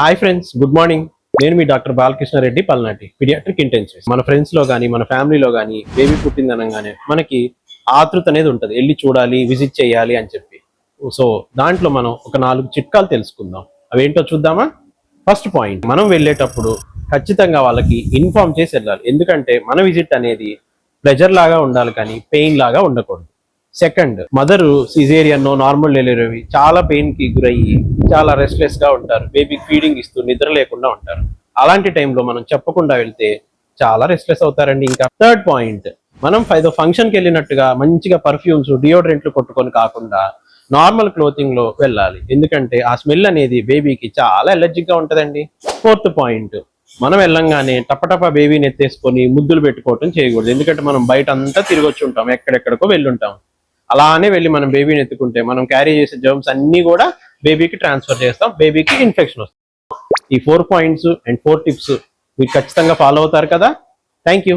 Hi friends, good morning. నేను మీ doctor Balakrishna Reddy పల్నాటి, paediatric intensivist. మన friends లో కానీ మన ఫ్యామిలీలో కానీ బేబీ పుట్టిందనగానే మనకి ఆతృత అనేది ఉంటుంది, వెళ్ళి చూడాలి, విజిట్ చేయాలి అని చెప్పి. సో దాంట్లో మనం ఒక 4 చిట్కాలు తెలుసుకుందాం. అవేంటో చూద్దామా? ఫస్ట్ పాయింట్, మనం వెళ్ళేటప్పుడు ఖచ్చితంగా వాళ్ళకి ఇన్ఫార్మ్ చేసి వెళ్ళాలి. ఎందుకంటే మన విజిట్ అనేది ప్లెజర్ లాగా ఉండాలి కానీ పెయిన్ లాగా ఉండకూడదు. Second, mother caesarean normal delivery చాలా పెయిన్ కి గురయ్యి చాలా రెస్ట్లెస్ గా ఉంటారు, బేబీకి ఫీడింగ్ ఇస్తూ నిద్ర లేకుండా ఉంటారు. అలాంటి టైంలో మనం చెప్పకుండా వెళ్తే చాలా రెస్ట్లెస్ అవుతారండి. ఇంకా థర్డ్ పాయింట్, మనం ఏదో ఫంక్షన్కి వెళ్ళినట్టుగా మంచిగా పర్ఫ్యూమ్స్ డియోడ్రెంట్లు కొట్టుకొని కాకుండా నార్మల్ క్లోతింగ్ లో వెళ్ళాలి. ఎందుకంటే ఆ స్మెల్ అనేది బేబీకి చాలా ఎలర్జిక్ గా ఉంటదండి. ఫోర్త్ పాయింట్, మనం వెళ్ళంగానే టపటపా బేబీని ఎత్తేసుకొని ముద్దులు పెట్టుకోవటం చేయకూడదు. ఎందుకంటే మనం బయట అంతా తిరిగొచ్చి ఉంటాం, ఎక్కడెక్కడికో వెళ్ళుంటాం. అలానే వెళ్ళి మనం బేబీని ఎత్తుకుంటే మనం క్యారీ చేసే జర్మ్స్ అన్ని కూడా బేబీకి ట్రాన్స్ఫర్ చేస్తాం, బేబీకి ఇన్ఫెక్షన్ వస్తుంది. ఈ 4 పాయింట్స్ అండ్ 4 టిప్స్ మీరు ఖచ్చితంగా ఫాలో అవుతారు కదా. Thank you.